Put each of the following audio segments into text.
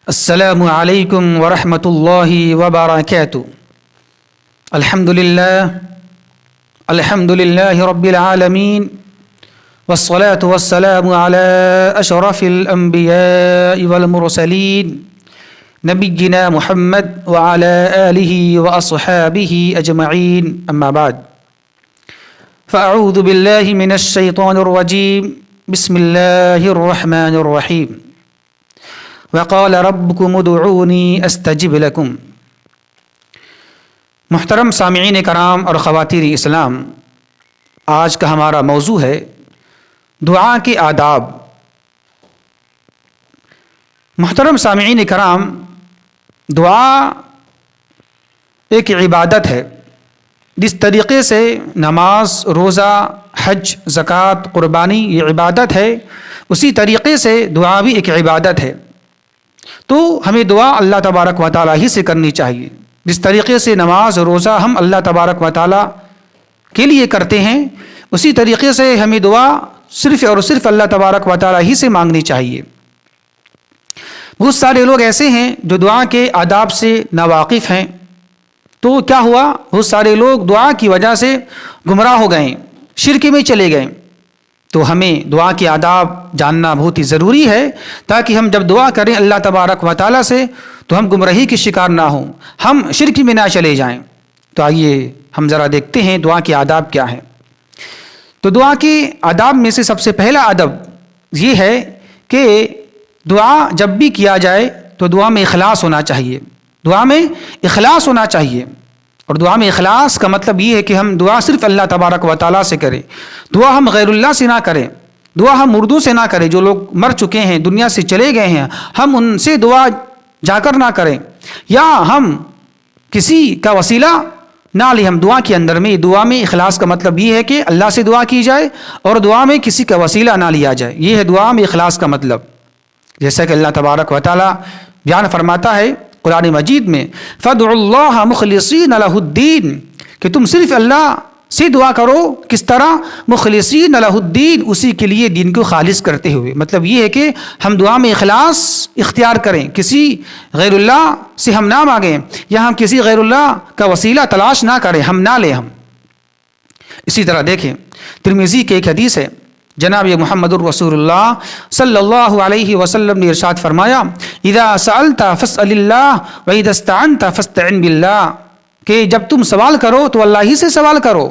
السلام علیکم ورحمۃ اللہ وبرکاتہ۔ الحمد للہ رب العالمین والصلاة والسلام علی اشرف الانبیاء والمرسلین نبینا محمد وعلی آلہ واصحابہ اجمعین، اما بعد فاعوذ باللہ من الشیطان الرجیم، بسم اللہ الرحمن الرحیم۔ وقال ربكم ادعوني استجب لكم۔ محترم سامعین کرام اور خواتین اسلام، آج کا ہمارا موضوع ہے دعا کے آداب۔ محترم سامعین کرام، دعا ایک عبادت ہے۔ جس طریقے سے نماز، روزہ، حج، زکوٰۃ، قربانی یہ عبادت ہے، اسی طریقے سے دعا بھی ایک عبادت ہے۔ تو ہمیں دعا اللہ تبارک و تعالیٰ ہی سے کرنی چاہیے۔ جس طریقے سے نماز، روزہ ہم اللہ تبارک و تعالیٰ کے لیے کرتے ہیں، اسی طریقے سے ہمیں دعا صرف اور صرف اللہ تبارک و تعالیٰ ہی سے مانگنی چاہیے۔ بہت سارے لوگ ایسے ہیں جو دعا کے آداب سے ناواقف ہیں، تو کیا ہوا، بہت سارے لوگ دعا کی وجہ سے گمراہ ہو گئے، شرک میں چلے گئے۔ تو ہمیں دعا کے آداب جاننا بہت ہی ضروری ہے، تاکہ ہم جب دعا کریں اللہ تبارک و تعالیٰ سے تو ہم گمراہی کی شکار نہ ہوں، ہم شرک میں نہ چلے جائیں۔ تو آئیے ہم ذرا دیکھتے ہیں دعا کے آداب کیا ہیں۔ تو دعا کے آداب میں سے سب سے پہلا ادب یہ ہے کہ دعا جب بھی کیا جائے تو دعا میں اخلاص ہونا چاہیے۔ دعا میں اخلاص ہونا چاہیے، اور دعا میں اخلاص کا مطلب یہ ہے کہ ہم دعا صرف اللہ تبارک و تعالیٰ سے کریں، دعا ہم غیر اللہ سے نہ کریں، دعا ہم مردوں سے نہ کریں، جو لوگ مر چکے ہیں، دنیا سے چلے گئے ہیں، ہم ان سے دعا جا کر نہ کریں، یا ہم کسی کا وسیلہ نہ لیں۔ ہم دعا کے اندر میں، دعا میں اخلاص کا مطلب یہ ہے کہ اللہ سے دعا کی جائے اور دعا میں کسی کا وسیلہ نہ لیا جائے، یہ ہے دعا میں اخلاص کا مطلب۔ جیسا کہ اللہ تبارک و تعالیٰ بیان فرماتا ہے قرآن مجید میں، فَادْعُوا اللَّهَ مُخْلِصِينَ لَهُ الدِّينَ، کہ تم صرف اللہ سے دعا کرو، کس طرح، مخلصین لہ الدین، اسی کے لیے دین کو خالص کرتے ہوئے۔ مطلب یہ ہے کہ ہم دعا میں اخلاص اختیار کریں، کسی غیر اللہ سے ہم نہ مانگیں، یا ہم کسی غیر اللہ کا وسیلہ تلاش نہ کریں، ہم نہ لیں ہم۔ اسی طرح دیکھیں ترمذی کے ایک حدیث ہے، جناب محمد الرسول اللہ صلی اللہ علیہ وسلم نے ارشاد فرمایا، اذا سألت فاسأل اللہ واذا استعنت فاستعن باللہ، کہ جب تم سوال کرو تو اللہ ہی سے سوال کرو،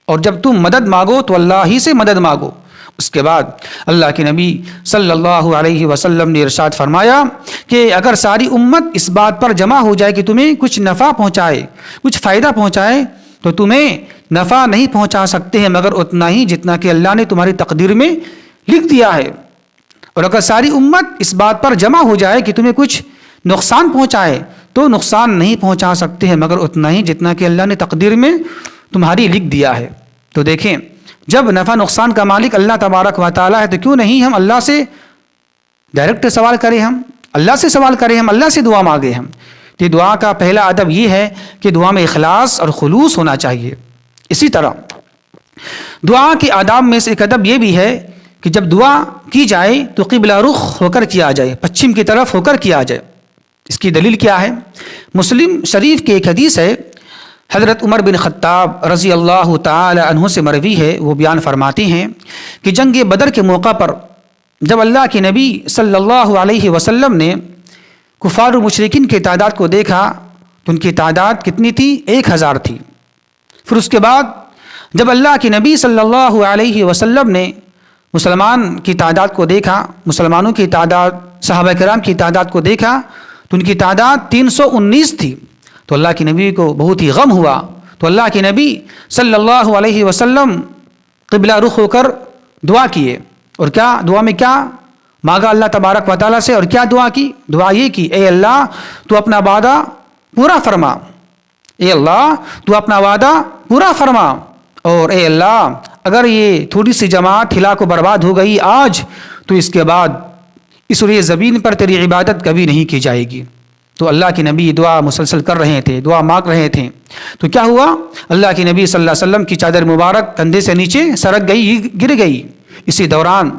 اور جب تم مدد مانگو تو اللہ ہی سے مدد مانگو۔ اس کے بعد اللہ کے نبی صلی اللہ علیہ وسلم نے ارشاد فرمایا کہ اگر ساری امت اس بات پر جمع ہو جائے کہ تمہیں کچھ نفع پہنچائے، کچھ فائدہ پہنچائے، تو تمہیں نفع نہیں پہنچا سکتے ہیں مگر اتنا ہی جتنا کہ اللہ نے تمہاری تقدیر میں لکھ دیا ہے۔ اور اگر ساری امت اس بات پر جمع ہو جائے کہ تمہیں کچھ نقصان پہنچائے، تو نقصان نہیں پہنچا سکتے ہیں مگر اتنا ہی جتنا کہ اللہ نے تقدیر میں تمہاری لکھ دیا ہے۔ تو دیکھیں، جب نفع نقصان کا مالک اللہ تبارک و تعالیٰ ہے تو کیوں نہیں ہم اللہ سے ڈائریکٹ سوال کریں، ہم اللہ سے سوال کریں، ہم اللہ سے دعا مانگیں۔ ہم تو دعا کا پہلا ادب یہ ہے کہ دعا میں اخلاص اور خلوص ہونا چاہیے۔ اسی طرح دعا کے آداب میں سے ایک ادب یہ بھی ہے کہ جب دعا کی جائے تو قبلہ رخ ہو کر کیا جائے، پچھم کی طرف ہو کر کیا جائے۔ اس کی دلیل کیا ہے؟ مسلم شریف کی ایک حدیث ہے، حضرت عمر بن خطاب رضی اللہ تعالی عنہ سے مروی ہے، وہ بیان فرماتے ہیں کہ جنگ بدر کے موقع پر جب اللہ کے نبی صلی اللہ علیہ وسلم نے کفار و مشرکین کی تعداد کو دیکھا تو ان کی تعداد کتنی تھی؟ 1000 تھی۔ پھر اس کے بعد جب اللہ کے نبی صلی اللہ علیہ وسلم نے مسلمان کی تعداد کو دیکھا، مسلمانوں کی تعداد، صحابہ کرام کی تعداد کو دیکھا تو ان کی تعداد 319 تھی۔ تو اللہ کے نبی کو بہت ہی غم ہوا، تو اللہ کے نبی صلی اللہ علیہ وسلم قبلہ رخ ہو کر دعا کیے، اور کیا دعا میں کیا مانگا اللہ تبارک و تعالیٰ سے، اور کیا دعا کی؟ دعا یہ کی، اے اللہ تو اپنا وعدہ پورا فرما، اے اللہ تو اپنا وعدہ پورا فرما، اور اے اللہ اگر یہ تھوڑی سی جماعت ہلا کو برباد ہو گئی آج، تو اس کے بعد اس روئے زمین پر تیری عبادت کبھی نہیں کی جائے گی۔ تو اللہ کے نبی دعا مسلسل کر رہے تھے، دعا مانگ رہے تھے، تو کیا ہوا؟ اللہ کے نبی صلی اللہ علیہ وسلم کی چادر مبارک کندھے سے نیچے سرک گئی، گر گئی۔ اسی دوران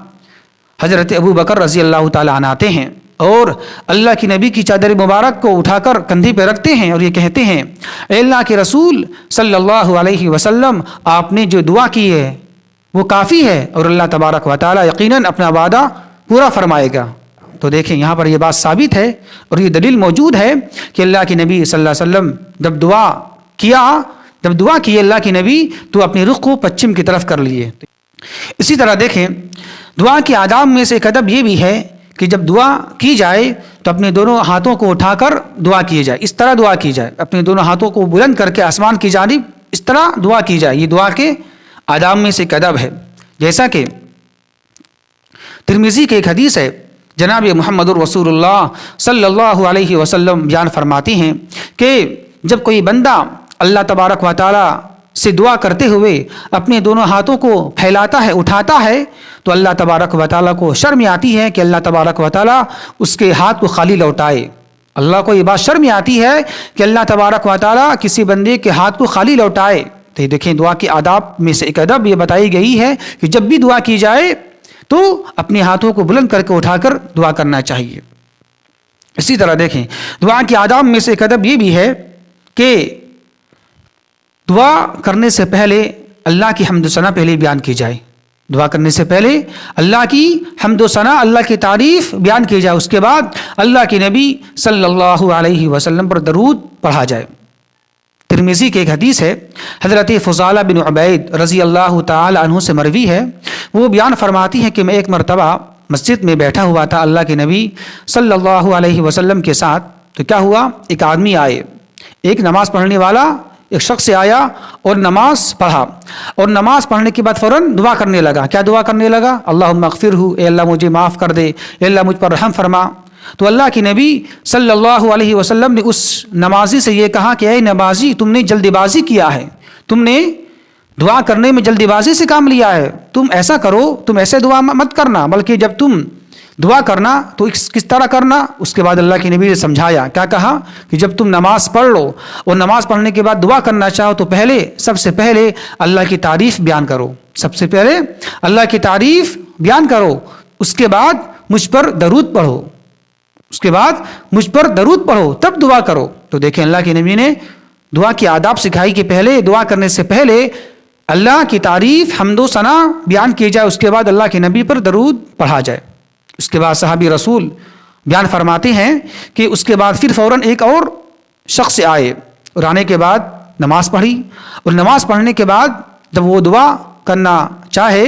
حضرت ابو بکر رضی اللہ تعالیٰ عنہ آتے ہیں اور اللہ کی نبی کی چادر مبارک کو اٹھا کر کندھے پہ رکھتے ہیں اور یہ کہتے ہیں اے اللہ کے رسول صلی اللہ علیہ وسلم آپ نے جو دعا کی ہے وہ کافی ہے اور اللہ تبارک و تعالی یقیناً اپنا وعدہ پورا فرمائے گا۔ تو دیکھیں یہاں پر یہ بات ثابت ہے اور یہ دلیل موجود ہے کہ اللہ کے نبی صلی اللہ علیہ وسلم جب دعا کی اللہ کے نبی تو اپنے رخ کو پچھم کی طرف کر لیے۔ اسی طرح دیکھیں دعا کے آداب میں سے ایک ادب یہ بھی ہے کہ جب دعا کی جائے تو اپنے دونوں ہاتھوں کو اٹھا کر دعا کی جائے، اس طرح دعا کی جائے، اپنے دونوں ہاتھوں کو بلند کر کے آسمان کی جانب اس طرح دعا کی جائے۔ یہ دعا کے آداب میں سے ایک ادب ہے، جیسا کہ ترمذی کے ایک حدیث ہے، جناب محمد الرسول اللہ صلی اللہ علیہ وسلم بیان فرماتے ہیں کہ جب کوئی بندہ اللہ تبارک و تعالی سے دعا کرتے ہوئے اپنے دونوں ہاتھوں کو پھیلاتا ہے، اٹھاتا ہے، تو اللہ تبارک و تعالیٰ کو شرم آتی ہے کہ اللہ تبارک و تعالیٰ اس کے ہاتھ کو خالی لوٹائے۔ اللہ کو یہ بات شرم آتی ہے کہ اللہ تبارک و تعالیٰ کسی بندے کے ہاتھ کو خالی لوٹائے۔ تو یہ دیکھیں دعا کے آداب میں سے ایک ادب یہ بتائی گئی ہے کہ جب بھی دعا کی جائے تو اپنے ہاتھوں کو بلند کر کے اٹھا کر دعا کرنا چاہیے۔ اسی طرح دیکھیں دعا کے آداب میں سے ایک ادب یہ بھی ہے کہ دعا کرنے سے پہلے اللہ کی حمد و ثنا پہلے بیان کی جائے۔ دعا کرنے سے پہلے اللہ کی حمد و ثنا، اللہ کی تعریف بیان کی جائے، اس کے بعد اللہ کے نبی صلی اللہ علیہ وسلم پر درود پڑھا جائے۔ ترمذی کے ایک حدیث ہے، حضرت فضالہ بن عبید رضی اللہ تعالی عنہ سے مروی ہے، وہ بیان فرماتی ہیں کہ میں ایک مرتبہ مسجد میں بیٹھا ہوا تھا اللہ کے نبی صلی اللہ علیہ وسلم کے ساتھ، تو کیا ہوا، ایک آدمی آئے، ایک نماز پڑھنے والا ایک شخص سے آیا اور نماز پڑھا، اور نماز پڑھنے کے بعد فوراً دعا کرنے لگا۔ کیا دعا کرنے لگا؟ اللہم اغفرہ، اے اللہ مجھے معاف کر دے، اے اللہ مجھ پر رحم فرما۔ تو اللہ کے نبی صلی اللہ علیہ وسلم نے اس نمازی سے یہ کہا کہ اے نمازی، تم نے جلدی بازی کیا ہے، تم نے دعا کرنے میں جلدی بازی سے کام لیا ہے، تم ایسا کرو، تم ایسے دعا مت کرنا، بلکہ جب تم دعا کرنا تو کس طرح کرنا۔ اس کے بعد اللہ کے نبی نے سمجھایا، کیا کہا کہ جب تم نماز پڑھ لو اور نماز پڑھنے کے بعد دعا کرنا چاہو تو سب سے پہلے اللہ کی تعریف بیان کرو، سب سے پہلے اللہ کی تعریف بیان کرو، اس کے بعد مجھ پر درود پڑھو، اس کے بعد مجھ پر درود پڑھو، تب دعا کرو۔ تو دیکھیں اللہ کے نبی نے دعا کی آداب سکھائی کہ پہلے دعا کرنے سے پہلے اللہ کی تعریف حمد و ثنا بیان کی جائے، اس کے بعد اللہ کے نبی پر درود پڑھا جائے۔ اس کے بعد صحابی رسول بیان فرماتے ہیں کہ اس کے بعد پھر فوراً ایک اور شخص آئے اور آنے کے بعد نماز پڑھی، اور نماز پڑھنے کے بعد جب وہ دعا کرنا چاہے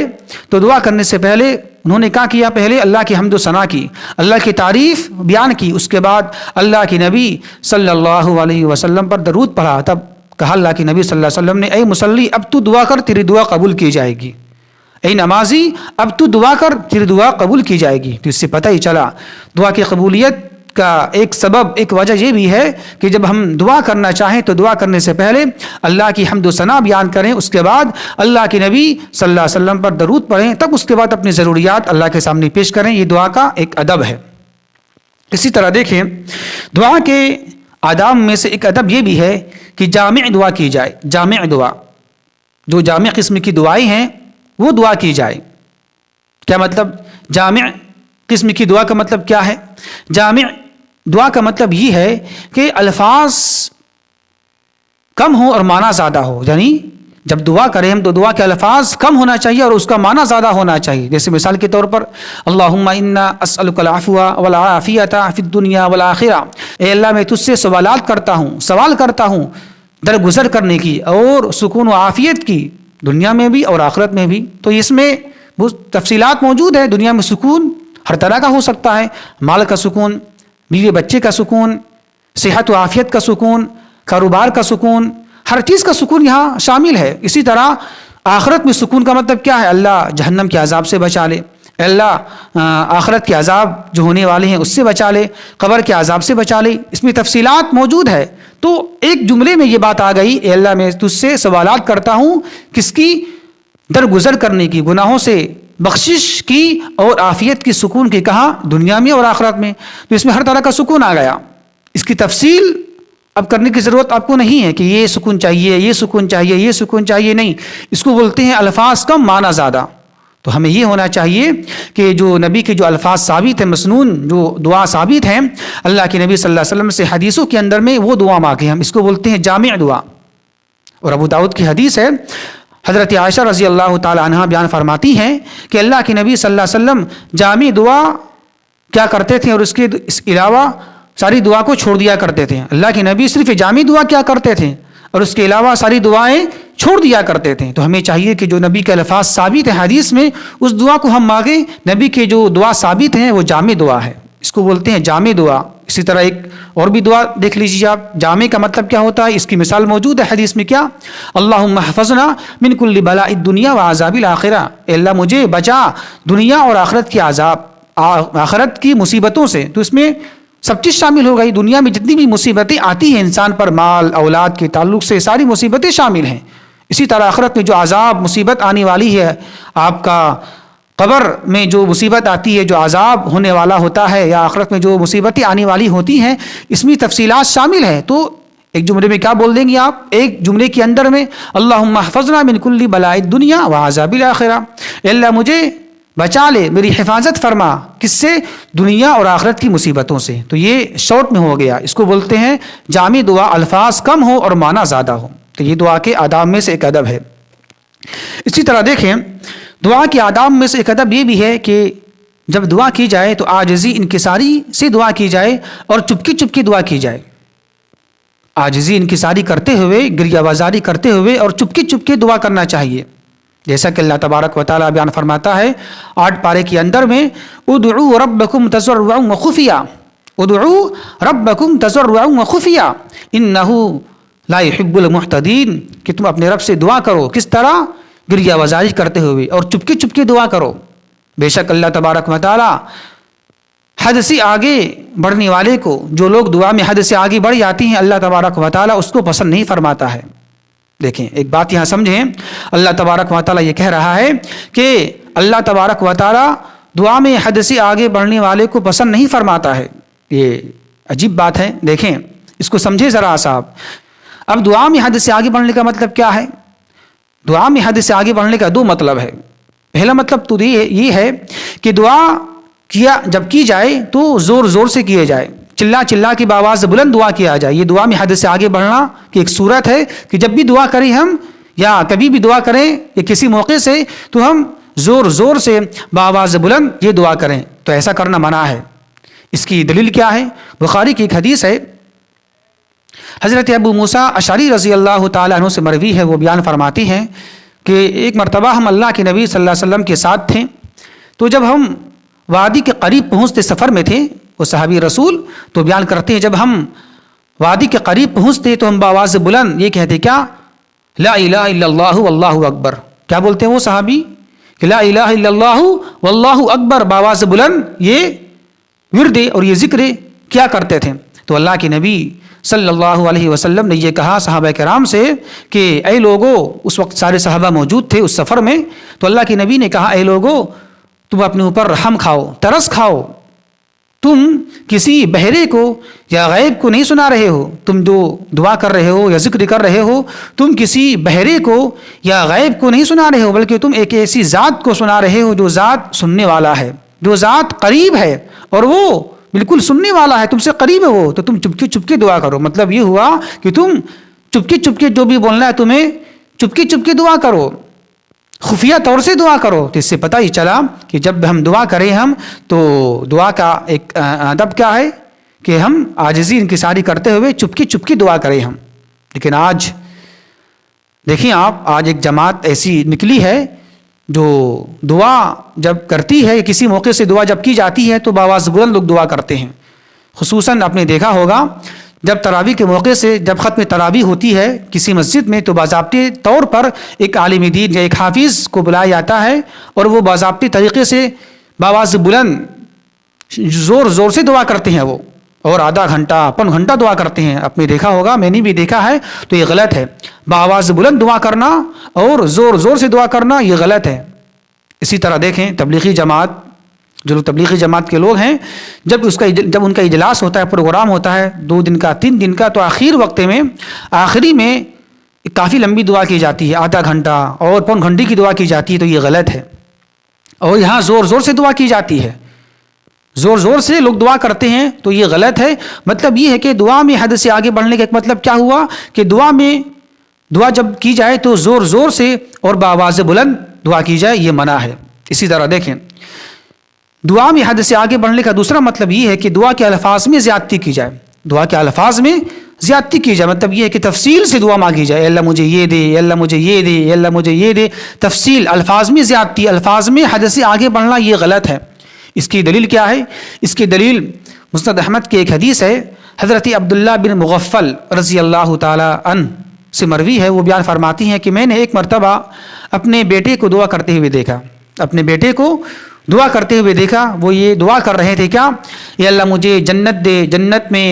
تو دعا کرنے سے پہلے انہوں نے کیا کیا، پہلے اللہ کی حمد و ثنا کی، اللہ کی تعریف بیان کی، اس کے بعد اللہ کے نبی صلی اللہ علیہ وسلم پر درود پڑھا۔ تب کہا اللہ کے نبی صلی اللہ علیہ وسلم نے، اے مصلی اب تو دعا کر، تیری دعا قبول کی جائے گی، اے نمازی اب تو دعا کر، تیری دعا قبول کی جائے گی۔ تو اس سے پتہ ہی چلا دعا کی قبولیت کا ایک سبب، ایک وجہ یہ بھی ہے کہ جب ہم دعا کرنا چاہیں تو دعا کرنے سے پہلے اللہ کی حمد و ثنا بیان کریں، اس کے بعد اللہ کے نبی صلی اللہ علیہ وسلم پر درود پڑھیں، تب اس کے بعد اپنی ضروریات اللہ کے سامنے پیش کریں۔ یہ دعا کا ایک ادب ہے۔ اسی طرح دیکھیں دعا کے آداب میں سے ایک ادب یہ بھی ہے کہ جامع دعا کی جائے، جامع دعا، جو جامع قسم کی دعائیں ہیں وہ دعا کی جائے۔ کیا مطلب جامع قسم کی دعا کا مطلب کیا ہے؟ جامع دعا کا مطلب یہ ہے کہ الفاظ کم ہو اور معنی زیادہ ہو، یعنی جب دعا کریں ہم تو دعا کے الفاظ کم ہونا چاہیے اور اس کا معنی زیادہ ہونا چاہیے۔ جیسے مثال کے طور پر اللہم انا اسألک العفو والعافیۃ فی الدنیا والآخرہ، اے اللہ میں تجھ سے سوالات کرتا ہوں، سوال کرتا ہوں درگزر کرنے کی اور سکون و عافیت کی، دنیا میں بھی اور آخرت میں بھی۔ تو اس میں بہت تفصیلات موجود ہے۔ دنیا میں سکون ہر طرح کا ہو سکتا ہے، مال کا سکون، بیوی بچے کا سکون، صحت و عافیت کا سکون، کاروبار کا سکون، ہر چیز کا سکون یہاں شامل ہے۔ اسی طرح آخرت میں سکون کا مطلب کیا ہے؟ اللہ جہنم کے عذاب سے بچا لے، اللہ آخرت کے عذاب جو ہونے والے ہیں اس سے بچا لے، قبر کے عذاب سے بچا لے۔ اس میں تفصیلات موجود ہے۔ تو ایک جملے میں یہ بات آ گئی، اے اللہ میں تجھ سے سوالات کرتا ہوں، کس کی؟ درگزر کرنے کی، گناہوں سے بخشش کی اور عافیت کی، سکون کی، کہاں؟ دنیا میں اور آخرت میں۔ تو اس میں ہر طرح کا سکون آ گیا۔ اس کی تفصیل اب کرنے کی ضرورت آپ کو نہیں ہے کہ یہ سکون چاہیے، یہ سکون چاہیے، یہ سکون چاہیے، نہیں، اس کو بولتے ہیں الفاظ کم معنی زیادہ۔ تو ہمیں یہ ہونا چاہیے کہ جو نبی کے جو الفاظ ثابت ہیں، مسنون جو دعا ثابت ہیں اللہ کے نبی صلی اللہ علیہ وسلم سے حدیثوں کے اندر میں، وہ دعا مانگیں. ہم اس کو بولتے ہیں جامع دعا. اور ابو داؤد کی حدیث ہے، حضرت عائشہ رضی اللہ تعالی عنہا بیان فرماتی ہیں کہ اللہ کے نبی صلی اللہ علیہ وسلم جامع دعا کیا کرتے تھے اور اس کے علاوہ ساری دعا کو چھوڑ دیا کرتے تھے. اللہ کے نبی صرف جامع دعا کیا کرتے تھے اور اس کے علاوہ ساری دعائیں چھوڑ دیا کرتے تھے. تو ہمیں چاہیے کہ جو نبی کے الفاظ ثابت ہیں حدیث میں، اس دعا کو ہم مانگیں. نبی کے جو دعا ثابت ہیں وہ جامع دعا ہے، اس کو بولتے ہیں جامع دعا. اسی طرح ایک اور بھی دعا دیکھ لیجیے آپ. جامع کا مطلب کیا ہوتا ہے؟ اس کی مثال موجود ہے حدیث میں. کیا؟ اللہم احفظنا من کل بلاء الدنیا وعذاب الاخرہ. اے اللہ مجھے بچا دنیا اور آخرت کے عذاب، آخرت کی مصیبتوں سے. تو اس میں سب چیز شامل ہو گئی. دنیا میں جتنی بھی مصیبتیں آتی ہیں انسان پر، مال اولاد کے تعلق سے ساری مصیبتیں شامل ہیں. اسی طرح آخرت میں جو عذاب مصیبت آنے والی ہے، آپ کا قبر میں جو مصیبت آتی ہے، جو عذاب ہونے والا ہوتا ہے، یا آخرت میں جو مصیبتیں آنے والی ہوتی ہیں، اس میں تفصیلات شامل ہیں. تو ایک جملے میں کیا بول دیں گے آپ؟ ایک جملے کے اندر میں اللہم احفظنا من کل بلاء الدنیا وعذاب الاخرہ. اے اللہ مجھے بچا لے، میری حفاظت فرما. کس سے؟ دنیا اور آخرت کی مصیبتوں سے. تو یہ شارٹ میں ہو گیا. اس کو بولتے ہیں جامع دعا، الفاظ کم ہو اور معنی زیادہ ہو. تو یہ دعا کے آداب میں سے ایک ادب ہے. اسی طرح دیکھیں دعا کے آداب میں سے ایک ادب یہ بھی ہے کہ جب دعا کی جائے تو عاجزی انکساری سے دعا کی جائے اور چپکی چپکی دعا کی جائے. عاجزی انکساری کرتے ہوئے، گریہ بازاری کرتے ہوئے اور چپکی چپکی دعا کرنا چاہیے. جیسا کہ اللہ تبارک و تعالیٰ بیان فرماتا ہے 8 پارے کے اندر میں، ادعوا ربکم تضرعا وخفیا، ادعوا ربکم تضرعا وخفیا انہ لا يحب المعتدین. کہ تم اپنے رب سے دعا کرو کس طرح؟ گریہ بازاری کرتے ہوئے اور چپکی چپکی دعا کرو. بے شک اللہ تبارک و تعالیٰ حد سے آگے بڑھنے والے کو، جو لوگ دعا میں حد سے آگے بڑھ جاتی ہیں، اللہ تبارک و تعالیٰ اس کو پسند نہیں فرماتا ہے. دیکھیں ایک بات یہاں سمجھیں، اللہ تبارک و تعالیٰ یہ کہہ رہا ہے کہ اللہ تبارک و تعالیٰ دعا میں حد سے آگے بڑھنے والے کو پسند نہیں فرماتا ہے. یہ عجیب بات ہے. دیکھیں اس کو سمجھے ذرا صاحب. اب دعا میں حد سے آگے بڑھنے کا مطلب کیا ہے؟ دعا میں حد سے آگے بڑھنے کا 2 مطلب ہے. پہلا مطلب تو یہ ہے کہ دعا جب کی جائے تو زور زور سے کیے جائے، چلا چلا کے باواز بلند دعا کیا جائے. یہ دعا میں حد سے آگے بڑھنا کی ایک صورت ہے کہ جب بھی دعا کریں ہم، یا کبھی بھی دعا کریں یا کسی موقع سے، تو ہم زور زور سے باواز بلند یہ دعا کریں. تو ایسا کرنا منع ہے. اس کی دلیل کیا ہے؟ بخاری کی ایک حدیث ہے، حضرت ابو موسیٰ اشعری رضی اللہ تعالیٰ عنہ سے مروی ہے. وہ بیان فرماتی ہیں کہ ایک مرتبہ ہم اللہ کے نبی صلی اللہ علیہ وسلم کے ساتھ تھے. تو جب ہم وادی کے قریب پہنچتے، سفر میں تھے وہ صحابی رسول، تو بیان کرتے ہیں جب ہم وادی کے قریب پہنچتے تو ہم باواز بلند یہ کہتے، کیا؟ لا الہ الا اللہ واللہ اکبر. کیا بولتے ہیں وہ صحابی؟ کہ لا الہ الا اللہ واللہ اکبر. باواز بلند یہ ورد اور یہ ذکر کیا کرتے تھے. تو اللہ کے نبی صلی اللہ علیہ وسلم نے یہ کہا صحابہ کرام سے کہ اے لوگو، اس وقت سارے صحابہ موجود تھے اس سفر میں. تو اللہ کے نبی نے کہا اے لوگو، تم اپنے اوپر رحم کھاؤ، ترس کھاؤ. تم کسی بہرے کو یا غیب کو نہیں سنا رہے ہو. تم جو دعا کر رہے ہو یا ذکر کر رہے ہو، تم کسی بہرے کو یا غیب کو نہیں سنا رہے ہو، بلکہ تم ایک ایسی ذات کو سنا رہے ہو جو ذات سننے والا ہے، جو ذات قریب ہے اور وہ بالکل سننے والا ہے، تم سے قریب ہے وہ. تو تم چپکی چپکی دعا کرو. مطلب یہ ہوا کہ تم چپکی چپکی جو بھی بولنا ہے تمہیں چپکی چپکی دعا کرو، خفیہ طور سے دعا کرو. تو اس سے پتہ ہی چلا کہ جب ہم دعا کریں ہم تو دعا کا ایک ادب کیا ہے کہ ہم عاجزی انکساری کرتے ہوئے چپکی چپکی دعا کریں ہم. لیکن آج دیکھیں آپ، آج ایک جماعت ایسی نکلی ہے جو دعا جب کرتی ہے، کسی موقع سے دعا جب کی جاتی ہے تو باواز بلند لوگ دعا کرتے ہیں. خصوصاً آپ نے دیکھا ہوگا جب تراویح کے موقع سے جب ختم تراویح ہوتی ہے کسی مسجد میں، تو باضابطے طور پر ایک عالم دین یا ایک حافظ کو بلایا جاتا ہے اور وہ باضابطے طریقے سے باواز بلند زور زور سے دعا کرتے ہیں وہ، اور آدھا گھنٹہ پون گھنٹہ دعا کرتے ہیں. آپ نے دیکھا ہوگا، میں نے بھی دیکھا ہے. تو یہ غلط ہے. باواز بلند دعا کرنا اور زور زور سے دعا کرنا یہ غلط ہے. اسی طرح دیکھیں تبلیغی جماعت، جو تبلیغی جماعت کے لوگ ہیں، جب ان کا اجلاس ہوتا ہے، پروگرام ہوتا ہے 2 دن کا 3 دن کا، تو آخری میں کافی لمبی دعا کی جاتی ہے، آدھا گھنٹہ اور پون گھنٹے کی دعا کی جاتی ہے. تو یہ غلط ہے. اور یہاں زور زور سے دعا کی جاتی ہے، زور زور سے لوگ دعا کرتے ہیں تو یہ غلط ہے۔ مطلب یہ ہے کہ دعا میں حد سے آگے بڑھنے کا ایک مطلب کیا ہوا کہ دعا جب کی جائے تو زور زور سے اور بآواز بلند دعا کی جائے، یہ منع ہے۔ اسی طرح دیکھیں دعا میں حد سے آگے بڑھنے کا دوسرا مطلب یہ ہے کہ دعا کے الفاظ میں زیادتی کی جائے، دعا کے الفاظ میں زیادتی کی جائے، مطلب یہ ہے کہ تفصیل سے دعا مانگی جائے، اے اللہ مجھے یہ دے، اے اللہ مجھے یہ دے، اے اللہ مجھے یہ دے، تفصیل، الفاظ میں زیادتی، الفاظ میں حد سے آگے بڑھنا یہ غلط ہے۔ اس کی دلیل کیا ہے؟ اس کی دلیل مسند احمد کی ایک حدیث ہے، حضرت عبداللہ بن مغفل رضی اللہ تعالی عنہ سے مروی ہے، وہ بیان فرماتی ہیں کہ میں نے ایک مرتبہ اپنے بیٹے کو دعا کرتے ہوئے دیکھا، اپنے بیٹے کو دعا کرتے ہوئے دیکھا، وہ یہ دعا کر رہے تھے کیا؟ اے اللہ مجھے جنت دے، جنت میں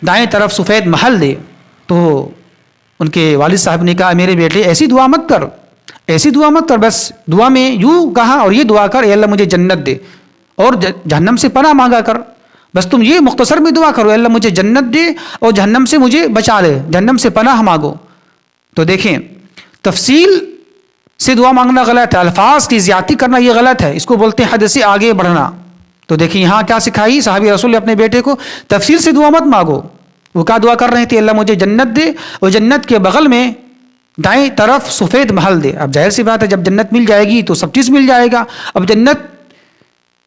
دائیں طرف سفید محل دے۔ تو ان کے والد صاحب نے کہا میرے بیٹے ایسی دعا مت کر، ایسی دعا مت کر، بس دعا میں یوں کہا اور یہ دعا کر، اے اللہ مجھے جنت دے اور جہنم سے پناہ مانگا کر، بس تم یہ مختصر میں دعا کرو، اے اللہ مجھے جنت دے اور جہنم سے مجھے بچا لے، جہنم سے پناہ مانگو۔ تو دیکھیں تفصیل سے دعا مانگنا غلط ہے، الفاظ کی زیادتی کرنا یہ غلط ہے، اس کو بولتے ہیں حد سے آگے بڑھنا۔ تو دیکھیں یہاں کیا سکھائی صحابی رسول نے اپنے بیٹے کو، تفصیل سے دعا مت مانگو۔ وہ کیا دعا کر رہے تھے؟ اللہ مجھے جنت دے اور جنت کے بغل میں دائیں طرف سفید محل دے۔ اب ظاہر سی بات ہے جب جنت مل جائے گی تو سب چیز مل جائے گا، اب جنت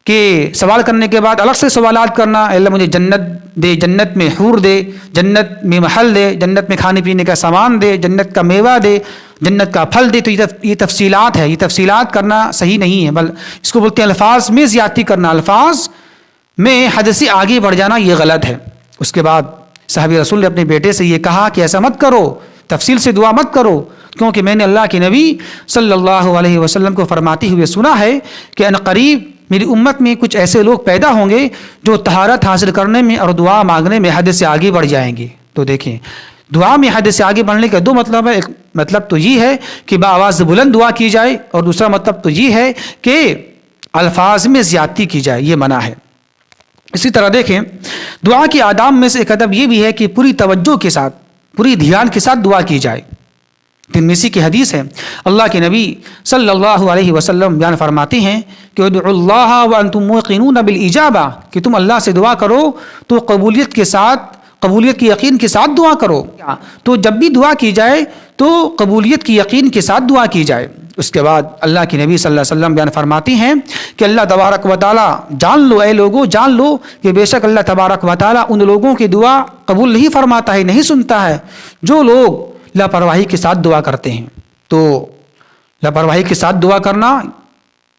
کہ سوال کرنے کے بعد الگ سے سوالات کرنا، اے اللہ مجھے جنت دے، جنت میں حور دے، جنت میں محل دے، جنت میں کھانے پینے کا سامان دے، جنت کا میوہ دے، جنت کا پھل دے، تو یہ تفصیلات ہے، یہ تفصیلات کرنا صحیح نہیں ہے، بل اس کو بولتے ہیں الفاظ میں زیادتی کرنا، الفاظ میں حد سے آگے بڑھ جانا یہ غلط ہے۔ اس کے بعد صحابی رسول نے اپنے بیٹے سے یہ کہا کہ ایسا مت کرو، تفصیل سے دعا مت کرو، کیونکہ میں نے اللہ کے نبی صلی اللہ علیہ وسلم کو فرماتے ہوئے سنا ہے کہ ان قریب میری امت میں کچھ ایسے لوگ پیدا ہوں گے جو طہارت حاصل کرنے میں اور دعا مانگنے میں حد سے آگے بڑھ جائیں گے۔ تو دیکھیں دعا میں حد سے آگے بڑھنے کا دو مطلب ہے، ایک مطلب تو یہ ہے کہ بآواز بلند دعا کی جائے، اور دوسرا مطلب تو یہ ہے کہ الفاظ میں زیادتی کی جائے، یہ منع ہے۔ اسی طرح دیکھیں دعا کے آداب میں سے ایک ادب یہ بھی ہے کہ پوری توجہ کے ساتھ، پوری دھیان کے ساتھ دعا کی جائے۔ ترمذی کی حدیث ہے، اللہ کے نبی صلی اللہ علیہ وسلم بیان فرماتے ہیں کہ ادعوا اللہ وانتم موقنون بالاجابہ، کہ تم اللہ سے دعا کرو تو قبولیت کے ساتھ، قبولیت کی یقین کے ساتھ دعا کرو۔ تو جب بھی دعا کی جائے تو قبولیت کی یقین کے ساتھ دعا کی جائے۔ اس کے بعد اللہ کے نبی صلی اللہ علیہ وسلم بیان فرماتی ہیں کہ اللہ تبارک و تعالیٰ، جان لو اے لوگو، جان لو کہ بے شک اللہ تبارک و تعالیٰ ان لوگوں کی دعا قبول نہیں فرماتا ہے، نہیں سنتا ہے جو لوگ لاپرواہی کے ساتھ دعا کرتے ہیں۔ تو لاپرواہی کے ساتھ دعا کرنا،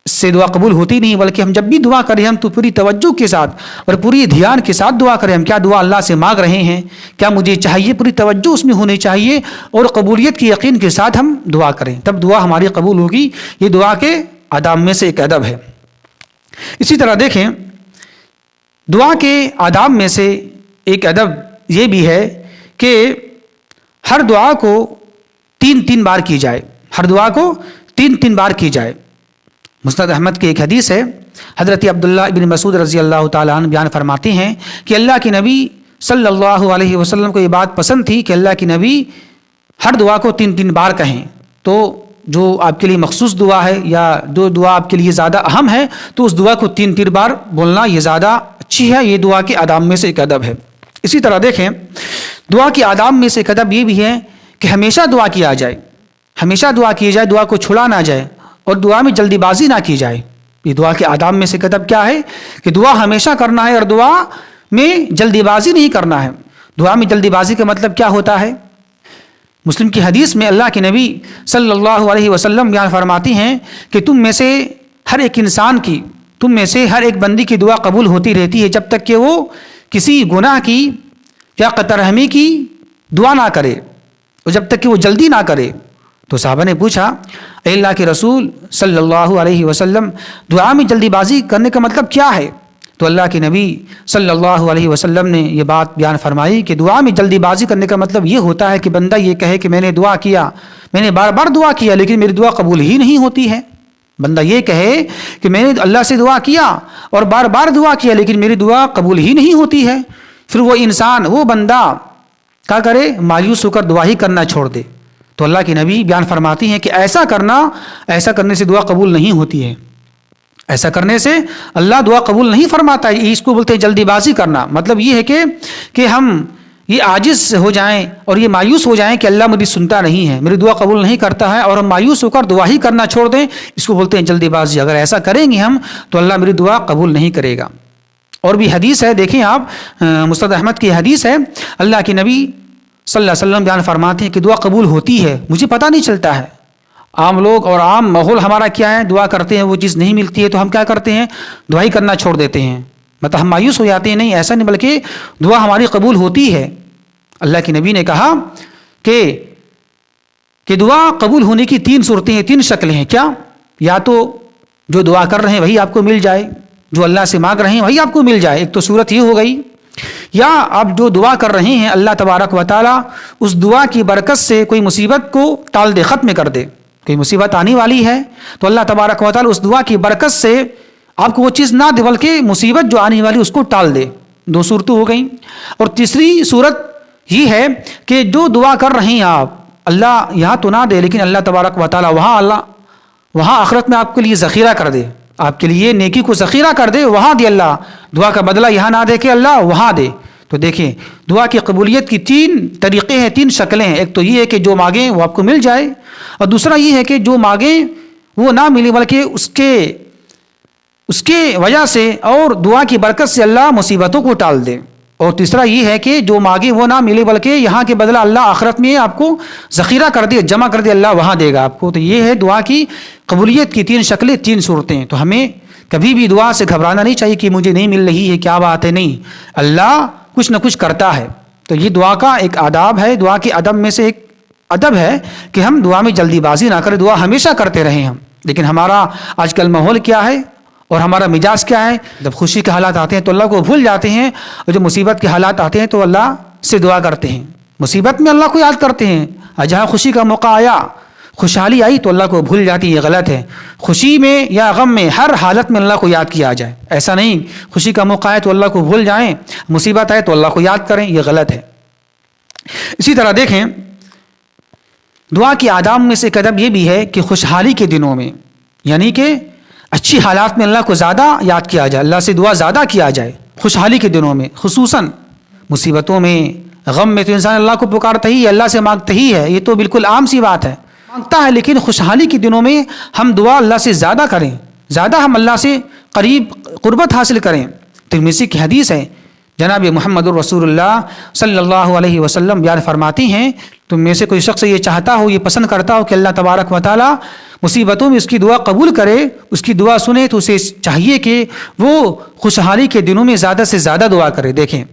اس سے دعا قبول ہوتی نہیں، بلکہ ہم جب بھی دعا کریں ہم تو پوری توجہ کے ساتھ اور پوری دھیان کے ساتھ دعا کریں، ہم کیا دعا اللہ سے مانگ رہے ہیں، کیا مجھے چاہیے، پوری توجہ اس میں ہونی چاہیے اور قبولیت کی یقین کے ساتھ ہم دعا کریں، تب دعا ہماری قبول ہوگی۔ یہ دعا کے آداب میں سے ایک ادب ہے۔ اسی طرح دیکھیں دعا کے آداب میں سے ایک ادب یہ بھی ہے کہ ہر دعا کو 3 بار کی جائے، ہر دعا کو 3 بار کی جائے۔ مسند احمد کی ایک حدیث ہے، حضرت عبداللہ ابن مسعود رضی اللہ تعالیٰ عنہ بیان فرماتے ہیں کہ اللہ کے نبی صلی اللہ علیہ وسلم کو یہ بات پسند تھی کہ اللہ کے نبی ہر دعا کو 3 بار کہیں، تو جو آپ کے لیے مخصوص دعا ہے یا جو دعا آپ کے لیے زیادہ اہم ہے تو اس دعا کو 3 بار بولنا یہ زیادہ اچھی ہے، یہ دعا کے آداب میں سے ایک ادب ہے۔ اسی طرح دیکھیں دعا کے آداب میں سے ایک ادب یہ بھی ہے کہ ہمیشہ دعا کیا جائے، ہمیشہ دعا کی جائے، دعا کو چھوڑا نہ جائے اور دعا میں جلدی بازی نہ کی جائے۔ یہ دعا کے آداب میں سے ایک ادب کیا ہے کہ دعا ہمیشہ کرنا ہے اور دعا میں جلدی بازی نہیں کرنا ہے۔ دعا میں جلدی بازی کا مطلب کیا ہوتا ہے؟ مسلم کی حدیث میں اللہ کے نبی صلی اللہ علیہ وسلم بیان فرماتی ہیں کہ تم میں سے ہر ایک انسان کی، تم میں سے ہر ایک بندی کی دعا قبول ہوتی رہتی ہے جب تک کہ وہ کسی گناہ کی یا قطع رحمی کی دعا نہ کرے اور جب تک کہ وہ جلدی نہ کرے۔ تو صحابہ نے پوچھا اے اللہ کے رسول صلی اللہ علیہ وسلم دعا میں جلدی بازی کرنے کا مطلب کیا ہے؟ تو اللہ کے نبی صلی اللہ علیہ وسلم نے یہ بات بیان فرمائی کہ دعا میں جلدی بازی کرنے کا مطلب یہ ہوتا ہے کہ بندہ یہ کہے کہ میں نے دعا کیا، میں نے بار بار دعا کیا لیکن میری دعا قبول ہی نہیں ہوتی ہے۔ بندہ یہ کہے کہ میں نے اللہ سے دعا کیا اور بار بار دعا کیا لیکن میری دعا قبول ہی نہیں ہوتی ہے، پھر وہ انسان، وہ بندہ کیا کرے؟ مایوس ہو کر دعا ہی کرنا چھوڑ دے۔ تو اللہ کے نبی بیان فرماتی ہیں کہ ایسا کرنے سے دعا قبول نہیں ہوتی ہے۔ ایسا کرنے سے اللہ دعا قبول نہیں فرماتا ہے. اس کو بولتے ہیں جلدی بازی کرنا. مطلب یہ ہے کہ ہم یہ عاجز ہو جائیں اور یہ مایوس ہو جائیں کہ اللہ میری سنتا نہیں ہے, میری دعا قبول نہیں کرتا ہے, اور ہم مایوس ہو کر دعا ہی کرنا چھوڑ دیں. اس کو بولتے ہیں جلدی بازی. اگر ایسا کریں گے ہم تو اللہ میری دعا قبول نہیں کرے گا. اور بھی حدیث ہے, دیکھیں آپ مسند احمد کی حدیث ہے, اللہ کے نبی صلی اللہ علیہ وسلم بیان فرماتے ہیں کہ دعا قبول ہوتی ہے, مجھے پتہ نہیں چلتا ہے. عام لوگ اور عام ماحول ہمارا کیا ہے, دعا کرتے ہیں وہ چیز نہیں ملتی ہے تو ہم کیا کرتے ہیں, دعا ہی کرنا چھوڑ دیتے ہیں, مطلب ہم مایوس ہو جاتے ہیں. نہیں, ایسا نہیں, بلکہ دعا ہماری قبول ہوتی ہے. اللہ کے نبی نے کہا کہ دعا قبول ہونے کی 3 صورتیں ہیں, 3 شکلیں ہیں. کیا؟ یا تو جو دعا کر رہے ہیں وہی آپ کو مل جائے, جو اللہ سے مانگ رہے ہیں وہی آپ کو مل جائے, ایک تو صورت یہ ہو گئی. یا آپ جو دعا کر رہے ہیں اللہ تبارک و تعالیٰ اس دعا کی برکت سے کوئی مصیبت کو ٹال دے, ختم کر دے. کوئی مصیبت آنے والی ہے تو اللہ تبارک و تعالیٰ اس دعا کی برکت سے آپ کو وہ چیز نہ دے بلکہ مصیبت جو آنے والی اس کو ٹال دے. 2 صورتیں ہو گئیں. اور تیسری صورت یہ ہے کہ جو دعا کر رہے ہیں آپ, اللہ یہاں تو نہ دے لیکن اللہ تبارک و تعالیٰ وہاں آخرت میں آپ کے لیے ذخیرہ کر دے, آپ کے لیے نیکی کو ذخیرہ کر دے, وہاں دے اللہ. دعا کا بدلہ یہاں نہ دے کہ اللہ وہاں دے. تو دیکھیں دعا کی قبولیت کی 3 طریقے ہیں, 3 شکلیں ہیں. ایک تو یہ ہے کہ جو مانگیں وہ آپ کو مل جائے, اور دوسرا یہ ہے کہ جو مانگیں وہ نہ ملے بلکہ اس کے وجہ سے اور دعا کی برکت سے اللہ مصیبتوں کو ٹال دے. اور تیسرا یہ ہے کہ جو مانگے وہ نہ ملے بلکہ یہاں کے بدلہ اللہ آخرت میں آپ کو ذخیرہ کر دے, جمع کر دے, اللہ وہاں دے گا آپ کو. تو یہ ہے دعا کی قبولیت کی 3 شکلیں, 3 صورتیں. تو ہمیں کبھی بھی دعا سے گھبرانا نہیں چاہیے کہ مجھے نہیں مل رہی ہے, کیا بات ہے. نہیں, اللہ کچھ نہ کچھ کرتا ہے. تو یہ دعا کا ایک آداب ہے, دعا کے ادب میں سے ایک ادب ہے کہ ہم دعا میں جلدی بازی نہ کریں, دعا ہمیشہ کرتے رہیں ہم. لیکن ہمارا آج کل ماحول کیا ہے اور ہمارا مزاج کیا ہے, جب خوشی کے حالات آتے ہیں تو اللہ کو بھول جاتے ہیں, اور جب مصیبت کے حالات آتے ہیں تو اللہ سے دعا کرتے ہیں. مصیبت میں اللہ کو یاد کرتے ہیں, اور جہاں خوشی کا موقع آیا, خوشحالی آئی تو اللہ کو بھول جاتی ہے. یہ غلط ہے. خوشی میں یا غم میں ہر حالت میں اللہ کو یاد کیا جائے. ایسا نہیں خوشی کا موقع آئے تو اللہ کو بھول جائیں, مصیبت آئے تو اللہ کو یاد کریں, یہ غلط ہے. اسی طرح دیکھیں دعا کے آداب میں سے ایک ادب یہ بھی ہے کہ خوشحالی کے دنوں میں, یعنی کہ اچھی حالات میں اللہ کو زیادہ یاد کیا جائے, اللہ سے دعا زیادہ کیا جائے. خوشحالی کے دنوں میں خصوصاً, مصیبتوں میں غم میں تو انسان اللہ کو پکارتا ہی ہے, اللہ سے مانگتا ہی ہے, یہ تو بالکل عام سی بات ہے, مانگتا ہے. لیکن خوشحالی کے دنوں میں ہم دعا اللہ سے زیادہ کریں, زیادہ ہم اللہ سے قربت حاصل کریں. ترمذی کی حدیث ہے, جناب محمد الرسول اللہ صلی اللہ علیہ وسلم بیان فرماتی ہیں, تم میں سے کوئی شخص یہ چاہتا ہو, یہ پسند کرتا ہو کہ اللہ تبارک و تعالیٰ مصیبتوں میں اس کی دعا قبول کرے, اس کی دعا سنے, تو اسے چاہیے کہ وہ خوشحالی کے دنوں میں زیادہ سے زیادہ دعا کرے. دیکھیں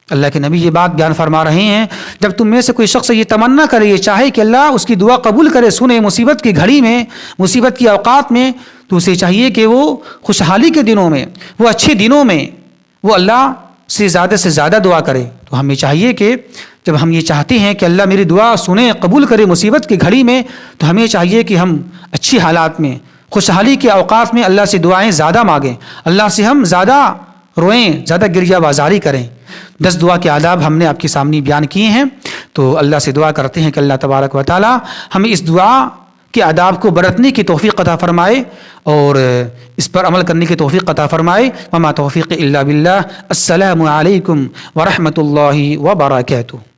اللہ کے نبی یہ بات بیان فرما رہے ہیں, جب تم میں سے کوئی شخص یہ تمنا کرے, یہ چاہے کہ اللہ اس کی دعا قبول کرے, سنے مصیبت کی گھڑی میں, مصیبت کی اوقات میں, تو اسے چاہیے کہ وہ خوشحالی کے دنوں میں, وہ اچھے دنوں میں وہ اللہ سے زیادہ دعا کرے. تو ہمیں چاہیے کہ جب ہم یہ چاہتے ہیں کہ اللہ میری دعا سنے, قبول کرے مصیبت کی گھڑی میں, تو ہمیں چاہیے کہ ہم اچھی حالات میں, خوشحالی کے اوقات میں اللہ سے دعائیں زیادہ مانگیں, اللہ سے ہم زیادہ روئیں, زیادہ گریہ بازاری کریں. 10 دعا کے آداب ہم نے آپ کے سامنے بیان کیے ہیں. تو اللہ سے دعا کرتے ہیں کہ اللہ تبارک و تعالی ہمیں اس دعا کے آداب کو برتنے کی توفیق عطا فرمائے اور اس پر عمل کرنے کی توفیق عطا فرمائے. وما توفیق الا باللہ. السلام علیکم ورحمۃ اللہ وبرکاتہ.